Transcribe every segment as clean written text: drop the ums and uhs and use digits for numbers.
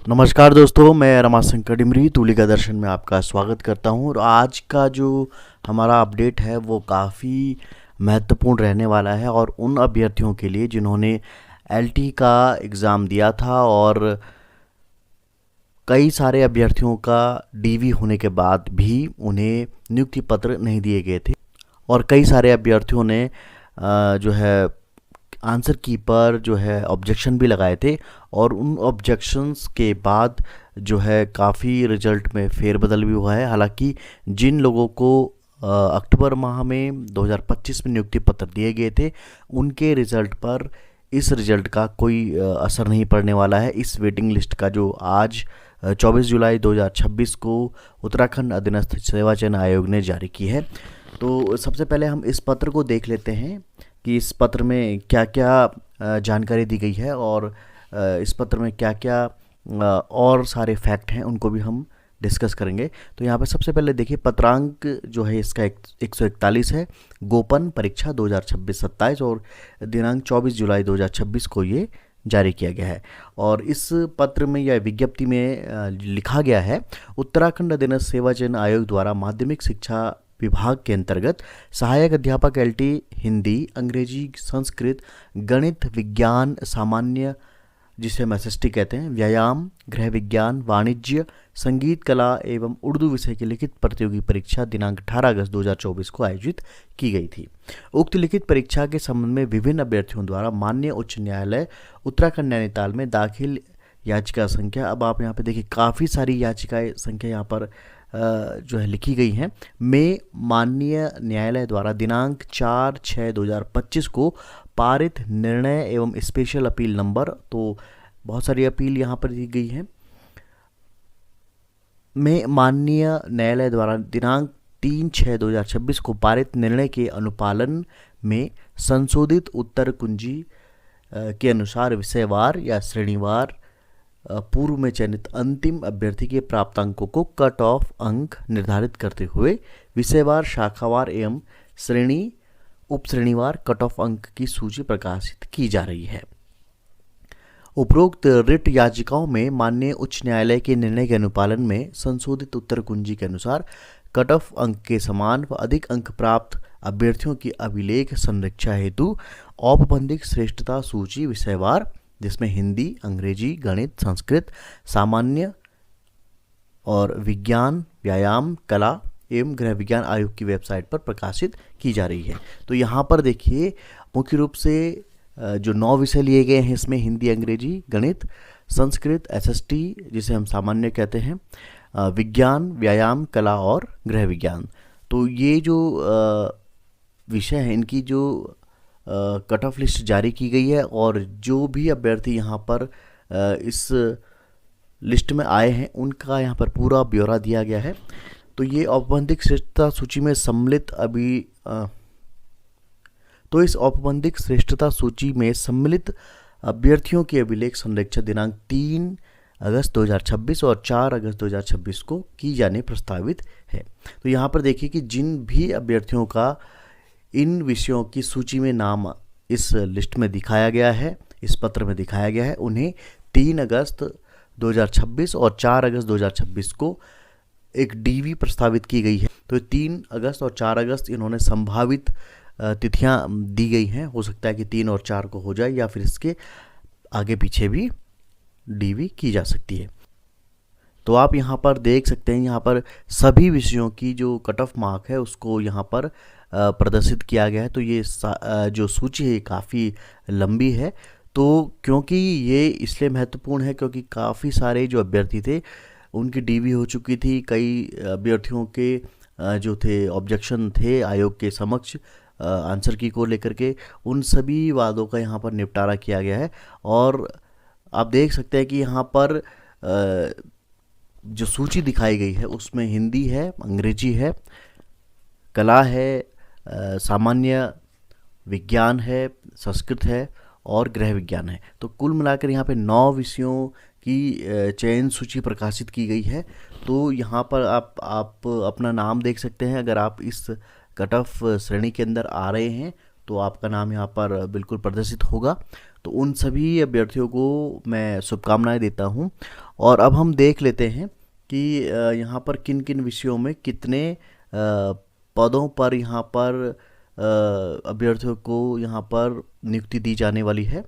नमस्कार दोस्तों, मैं रमाशंकर डिमरी तुलिका दर्शन में आपका स्वागत करता हूं। और आज का जो हमारा अपडेट है वो काफ़ी महत्वपूर्ण रहने वाला है और उन अभ्यर्थियों के लिए जिन्होंने एलटी का एग्ज़ाम दिया था और कई सारे अभ्यर्थियों का डीवी होने के बाद भी उन्हें नियुक्ति पत्र नहीं दिए गए थे और कई सारे अभ्यर्थियों ने जो है आंसर की पर जो है ऑब्जेक्शन भी लगाए थे और उन ऑब्जेक्शंस के बाद जो है काफ़ी रिजल्ट में फेरबदल भी हुआ है। हालांकि जिन लोगों को अक्टूबर माह में 2025 में नियुक्ति पत्र दिए गए थे उनके रिजल्ट पर इस रिजल्ट का कोई असर नहीं पड़ने वाला है। इस वेटिंग लिस्ट का जो आज 24 जुलाई 2026 को उत्तराखंड अधीनस्थ सेवा चयन आयोग ने जारी की है। तो सबसे पहले हम इस पत्र को देख लेते हैं कि इस पत्र में क्या क्या जानकारी दी गई है और इस पत्र में क्या क्या और सारे फैक्ट हैं उनको भी हम डिस्कस करेंगे। तो यहाँ पर सबसे पहले देखिए, पत्रांक जो है इसका 141 है। गोपन परीक्षा 2026-27 और दिनांक 24 जुलाई 2026 को ये जारी किया गया है। और इस पत्र में या विज्ञप्ति में लिखा गया है, उत्तराखंड अधीनस्थ सेवा चयन आयोग द्वारा माध्यमिक शिक्षा विभाग के अंतर्गत सहायक अध्यापक एलटी हिंदी, अंग्रेजी, संस्कृत, गणित, विज्ञान, सामान्य जिसे हम एसएसटी कहते हैं, व्यायाम, गृह विज्ञान, वाणिज्य, संगीत, कला एवं उर्दू विषय की लिखित प्रतियोगी परीक्षा दिनांक 18 अगस्त 2024 को आयोजित की गई थी। उक्त लिखित परीक्षा के संबंध में विभिन्न अभ्यर्थियों द्वारा माननीय उच्च न्यायालय उत्तराखंड नैनीताल में दाखिल याचिका संख्या, अब आप यहाँ पे देखिए काफ़ी सारी याचिकाएं संख्या यहाँ पर जो है लिखी गई हैं, में माननीय न्यायालय द्वारा दिनांक 4/6/2025 को पारित निर्णय एवं स्पेशल अपील नंबर, तो बहुत सारी अपील यहाँ पर दी गई हैं, में माननीय न्यायालय द्वारा दिनांक 3/6/2026 को पारित निर्णय के अनुपालन में संशोधित उत्तर कुंजी के अनुसार विषयवार या श्रेणीवार पूर्व में चयनित अंतिम अभ्यर्थी के प्राप्तांकों को कट ऑफ अंक निर्धारित करते हुए विषयवार, शाखावार एवं श्रेणी उपश्रेणीवार कट ऑफ अंक की सूची प्रकाशित की जा रही है। उपरोक्त रिट याचिकाओं में माननीय उच्च न्यायालय के निर्णय के अनुपालन में संशोधित उत्तर कुंजी के अनुसार कट ऑफ अंक के समान व अधिक अंक प्राप्त अभ्यर्थियों की अभिलेख संरक्षा हेतु औपबंधिक श्रेष्ठता सूची विषयवार, जिसमें हिंदी, अंग्रेजी, गणित, संस्कृत, सामान्य और विज्ञान, व्यायाम, कला एवं गृह विज्ञान आयोग की वेबसाइट पर प्रकाशित की जा रही है। तो यहाँ पर देखिए मुख्य रूप से जो 9 विषय लिए गए हैं इसमें हिंदी, अंग्रेजी, गणित, संस्कृत, एसएसटी जिसे हम सामान्य कहते हैं, विज्ञान, व्यायाम, कला और गृह विज्ञान। तो ये जो विषय हैं इनकी जो कट ऑफ लिस्ट जारी की गई है और जो भी अभ्यर्थी यहाँ पर इस लिस्ट में आए हैं उनका यहाँ पर पूरा ब्यौरा दिया गया है। तो ये औपबंधिक श्रेष्ठता सूची में सम्मिलित इस औपबंधिक श्रेष्ठता सूची में सम्मिलित अभ्यर्थियों की अभिलेख संरक्षा दिनांक 3 अगस्त 2026 और 4 अगस्त 2026 को की जाने प्रस्तावित है। तो यहाँ पर देखिए कि जिन भी अभ्यर्थियों का इन विषयों की सूची में नाम इस लिस्ट में दिखाया गया है, इस पत्र में दिखाया गया है, उन्हें 3 अगस्त 2026 और 4 अगस्त 2026 को एक डीवी प्रस्तावित की गई है। तो 3 अगस्त और 4 अगस्त इन्होंने संभावित तिथियां दी गई हैं। हो सकता है कि 3 और 4 को हो जाए या फिर इसके आगे पीछे भी डीवी की जा सकती है। तो आप यहाँ पर देख सकते हैं, यहाँ पर सभी विषयों की जो कट ऑफ मार्क है उसको यहाँ पर प्रदर्शित किया गया है। तो ये जो सूची है काफ़ी लंबी है। तो क्योंकि ये इसलिए महत्वपूर्ण है क्योंकि काफ़ी सारे जो अभ्यर्थी थे उनकी डीवी हो चुकी थी, कई अभ्यर्थियों के जो थे ऑब्जेक्शन थे आयोग के समक्ष आंसर की को लेकर के, उन सभी वादों का यहाँ पर निपटारा किया गया है। और आप देख सकते हैं कि यहाँ पर जो सूची दिखाई गई है उसमें हिंदी है, अंग्रेजी है, कला है, सामान्य विज्ञान है, संस्कृत है और गृह विज्ञान है। तो कुल मिलाकर यहाँ पे 9 विषयों की चयन सूची प्रकाशित की गई है। तो यहाँ पर आप अपना नाम देख सकते हैं। अगर आप इस कट ऑफ श्रेणी के अंदर आ रहे हैं तो आपका नाम यहाँ पर बिल्कुल प्रदर्शित होगा। तो उन सभी अभ्यर्थियों को मैं शुभकामनाएं देता हूं। और अब हम देख लेते हैं कि यहाँ पर किन किन विषयों में कितने पदों पर यहाँ पर अभ्यर्थियों को यहाँ पर नियुक्ति दी जाने वाली है।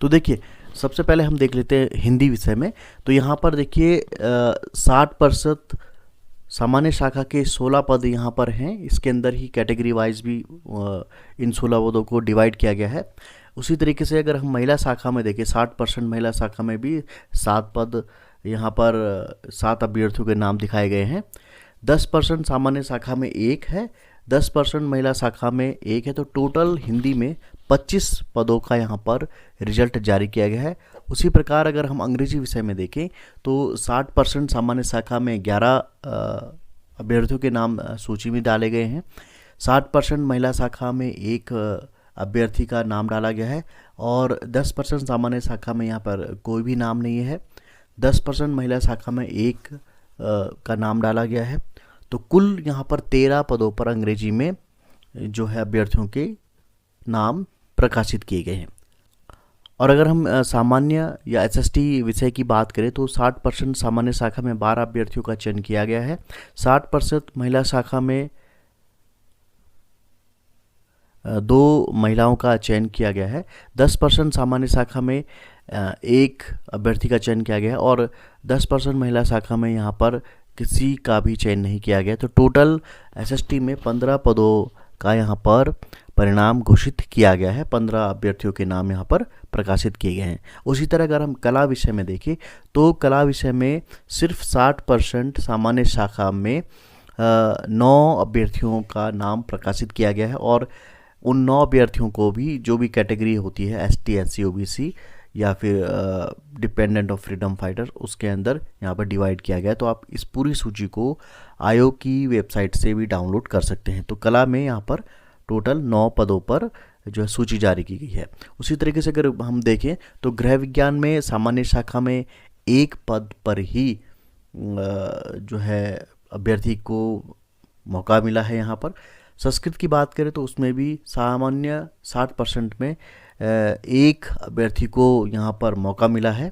तो देखिए, सबसे पहले हम देख लेते हैं हिंदी विषय में। तो यहाँ पर देखिए 60% सामान्य शाखा के 16 पद यहाँ पर हैं। इसके अंदर ही कैटेगरी वाइज भी इन 16 पदों को डिवाइड किया गया है। उसी तरीके से अगर हम महिला शाखा में देखें, 60% महिला शाखा में भी 7 पद यहाँ पर 7 अभ्यर्थियों के नाम दिखाए गए हैं। 10% सामान्य शाखा में 1 है, 10% महिला शाखा में 1 है। तो टोटल हिंदी में 25 पदों का यहाँ पर रिजल्ट जारी किया गया है। उसी प्रकार अगर हम अंग्रेजी विषय में देखें तो 60% सामान्य शाखा में 11 अभ्यर्थियों के नाम सूची में डाले गए हैं। 60% महिला शाखा में 1 अभ्यर्थी का नाम डाला गया है और 10% सामान्य शाखा में यहाँ पर कोई भी नाम नहीं है। 10% महिला शाखा में 1 का नाम डाला गया है। तो कुल यहाँ पर 13 पदों पर अंग्रेजी में जो है अभ्यर्थियों के नाम प्रकाशित किए गए हैं। और अगर हम सामान्य या एसएसटी विषय की बात करें तो 60% सामान्य शाखा में 12 अभ्यर्थियों का चयन किया गया है। 60% महिला शाखा में 2 महिलाओं का चयन किया गया है। 10% सामान्य शाखा में 1 अभ्यर्थी का चयन किया गया है और 10% महिला शाखा में यहाँ पर किसी का भी चयन नहीं किया गया। तो टोटल एसएसटी में 15 पदों का यहाँ पर परिणाम घोषित किया गया है। 15 अभ्यर्थियों के नाम यहाँ पर प्रकाशित किए गए हैं। उसी तरह अगर हम कला विषय में देखें तो कला विषय में सिर्फ 60% सामान्य शाखा में 9 अभ्यर्थियों का नाम प्रकाशित किया गया है और उन 9 अभ्यर्थियों को भी जो भी कैटेगरी होती है एसटी, एससी, ओबीसी या फिर डिपेंडेंट ऑफ फ्रीडम फाइटर, उसके अंदर यहाँ पर डिवाइड किया गया है। तो आप इस पूरी सूची को आयोग की वेबसाइट से भी डाउनलोड कर सकते हैं। तो कला में यहाँ पर टोटल 9 पदों पर जो है सूची जारी की गई है। उसी तरीके से अगर हम देखें तो गृह विज्ञान में सामान्य शाखा में 1 पद पर ही जो है अभ्यर्थी को मौका मिला है। यहाँ पर संस्कृत की बात करें तो उसमें भी सामान्य 60% में 1 अभ्यर्थी को यहाँ पर मौका मिला है।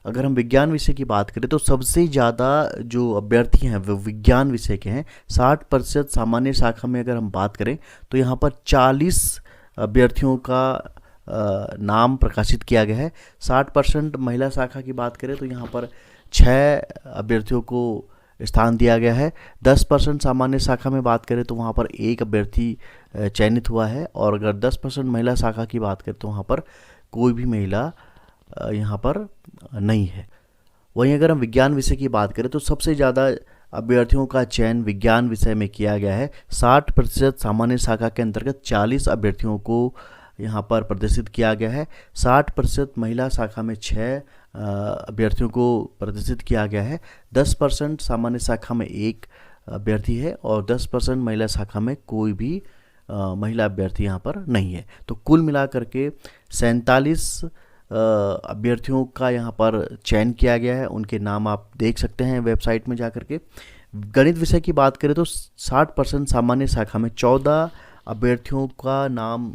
अगर हम विज्ञान विषय की बात करें तो सबसे ज़्यादा जो अभ्यर्थी हैं वो विज्ञान विषय के हैं। 60% सामान्य शाखा में अगर हम बात करें तो यहाँ पर 40 अभ्यर्थियों का नाम प्रकाशित किया गया है। 60% महिला शाखा की बात करें तो यहाँ पर 6 अभ्यर्थियों को स्थान दिया गया है। 10% सामान्य शाखा में बात करें तो वहाँ पर 1 अभ्यर्थी चयनित हुआ है और अगर 10% महिला शाखा की बात करें तो वहाँ पर कोई भी महिला यहाँ पर नहीं है। वहीं अगर हम विज्ञान विषय की बात करें तो सबसे ज़्यादा अभ्यर्थियों का चयन विज्ञान विषय में किया गया है। 60% सामान्य शाखा के अंतर्गत 40 अभ्यर्थियों को यहाँ पर प्रदर्शित किया गया है। 60% महिला शाखा में 6 अभ्यर्थियों को प्रदर्शित किया गया है। 10% सामान्य शाखा में 1 अभ्यर्थी है और 10% महिला शाखा में कोई भी महिला अभ्यर्थी यहाँ पर नहीं है। तो कुल मिलाकर के 47 अभ्यर्थियों का यहाँ पर चयन किया गया है। उनके नाम आप देख सकते हैं वेबसाइट में जाकर के। गणित विषय की बात करें तो 60% सामान्य शाखा में 14 अभ्यर्थियों का नाम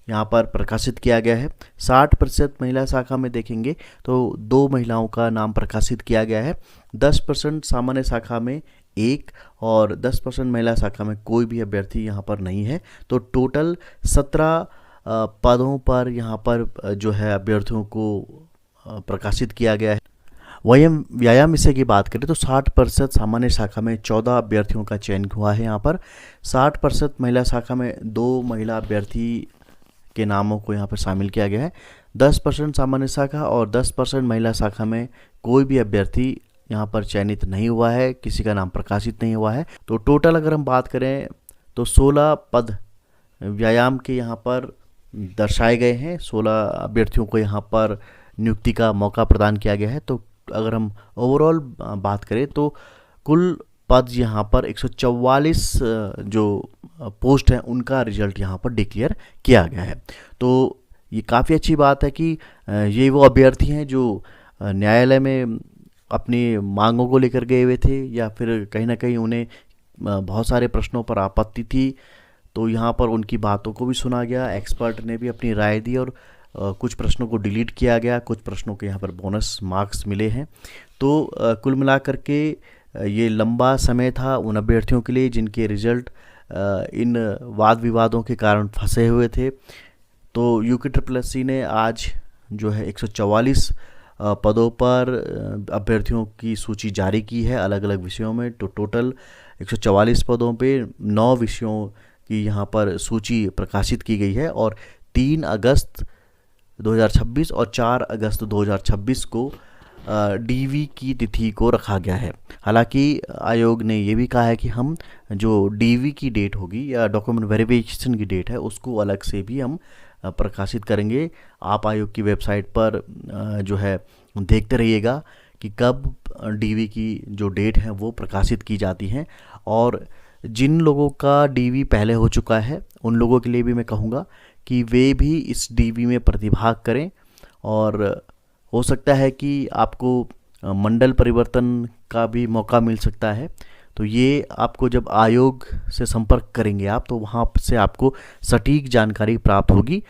यहाँ पर प्रकाशित किया गया है। 60% महिला शाखा में देखेंगे तो 2 महिलाओं का नाम प्रकाशित किया गया है। 10% सामान्य शाखा में 1 और 10% महिला शाखा में कोई भी अभ्यर्थी यहाँ पर नहीं है। तो टोटल 17 पदों पर यहाँ पर जो है अभ्यर्थियों को प्रकाशित किया गया है। वहीं व्यायाम विषय की बात करें तो 60% सामान्य शाखा में 14 अभ्यर्थियों का चयन हुआ है। यहाँ पर 60% महिला शाखा में 2 महिला अभ्यर्थी के नामों को यहाँ पर शामिल किया गया है। 10% सामान्य शाखा और 10% महिला शाखा में कोई भी अभ्यर्थी यहाँ पर चयनित नहीं हुआ है, किसी का नाम प्रकाशित नहीं हुआ है। तो टोटल अगर हम बात करें तो 16 पद व्यायाम के यहाँ पर दर्शाए गए हैं। 16 अभ्यर्थियों को यहाँ पर नियुक्ति का मौका प्रदान किया गया है। तो अगर हम ओवरऑल बात करें तो कुल पद यहाँ पर 144 जो पोस्ट हैं उनका रिजल्ट यहाँ पर डिक्लेयर किया गया है। तो ये काफ़ी अच्छी बात है कि ये वो अभ्यर्थी हैं जो न्यायालय में अपनी मांगों को लेकर गए हुए थे या फिर कहीं ना कहीं उन्हें बहुत सारे प्रश्नों पर आपत्ति थी, तो यहाँ पर उनकी बातों को भी सुना गया, एक्सपर्ट ने भी अपनी राय दी और कुछ प्रश्नों को डिलीट किया गया, कुछ प्रश्नों के यहाँ पर बोनस मार्क्स मिले हैं। तो कुल मिलाकर के ये लंबा समय था उन अभ्यर्थियों के लिए जिनके रिजल्ट इन वाद विवादों के कारण फंसे हुए थे। तो UKSSC ने आज जो है 144 पदों पर अभ्यर्थियों की सूची जारी की है अलग अलग विषयों में। तो टोटल 144 पदों पे 9 विषयों की यहाँ पर सूची प्रकाशित की गई है और 3 अगस्त 2026 और 4 अगस्त 2026 को DV की तिथि को रखा गया है। हालांकि आयोग ने ये भी कहा है कि हम जो DV की डेट होगी या डॉक्यूमेंट वेरिफिकेशन की डेट है उसको अलग से भी हम प्रकाशित करेंगे। आप आयोग की वेबसाइट पर जो है देखते रहिएगा कि कब DV की जो डेट है वो प्रकाशित की जाती हैं। और जिन लोगों का DV पहले हो चुका है उन लोगों के लिए भी मैं कहूँगा कि वे भी इस DV में प्रतिभाग करें और हो सकता है कि आपको मंडल परिवर्तन का भी मौका मिल सकता है। तो ये आपको जब आयोग से संपर्क करेंगे आप तो वहाँ से आपको सटीक जानकारी प्राप्त होगी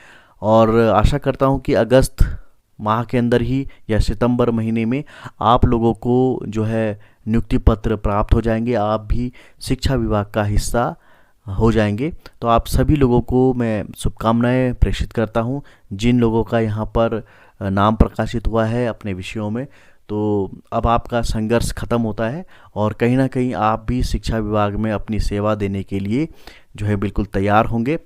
और आशा करता हूँ कि अगस्त माह के अंदर ही या सितंबर महीने में आप लोगों को जो है नियुक्ति पत्र प्राप्त हो जाएंगे, आप भी शिक्षा विभाग का हिस्सा हो जाएंगे। तो आप सभी लोगों को मैं शुभकामनाएं प्रेषित करता हूं जिन लोगों का यहाँ पर नाम प्रकाशित हुआ है अपने विषयों में। तो अब आपका संघर्ष खत्म होता है और कहीं ना कहीं आप भी शिक्षा विभाग में अपनी सेवा देने के लिए जो है बिल्कुल तैयार होंगे।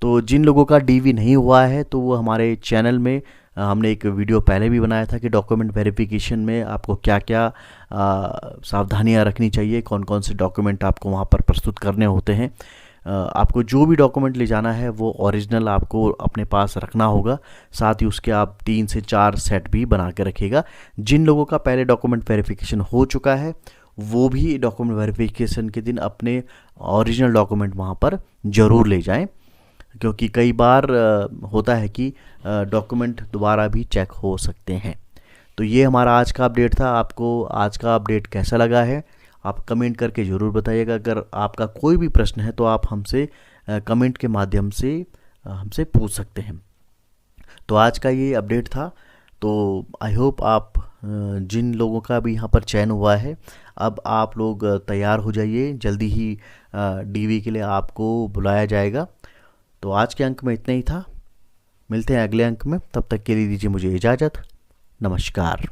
तो जिन लोगों का DV नहीं हुआ है तो वो हमारे चैनल में हमने एक वीडियो पहले भी बनाया था कि डॉक्यूमेंट वेरिफिकेशन में आपको क्या क्या सावधानियां रखनी चाहिए, कौन कौन से डॉक्यूमेंट आपको वहां पर प्रस्तुत करने होते हैं। आपको जो भी डॉक्यूमेंट ले जाना है वो ओरिजिनल आपको अपने पास रखना होगा, साथ ही उसके आप 3 से 4 सेट भी बना के रखिएगा। जिन लोगों का पहले डॉक्यूमेंट वेरिफिकेशन हो चुका है वो भी डॉक्यूमेंट वेरिफिकेशन के दिन अपने ओरिजिनल डॉक्यूमेंट वहाँ पर ज़रूर ले जाएं, क्योंकि कई बार होता है कि डॉक्यूमेंट दोबारा भी चेक हो सकते हैं। तो ये हमारा आज का अपडेट था। आपको आज का अपडेट कैसा लगा है आप कमेंट करके ज़रूर बताइएगा। अगर आपका कोई भी प्रश्न है तो आप हमसे कमेंट के माध्यम से हमसे पूछ सकते हैं। तो आज का ये अपडेट था। तो आई होप आप जिन लोगों का भी यहाँ पर चयन हुआ है अब आप लोग तैयार हो जाइए, जल्दी ही DV के लिए आपको बुलाया जाएगा। तो आज के अंक में इतना ही था, मिलते हैं अगले अंक में, तब तक के लिए दीजिए मुझे इजाज़त। नमस्कार।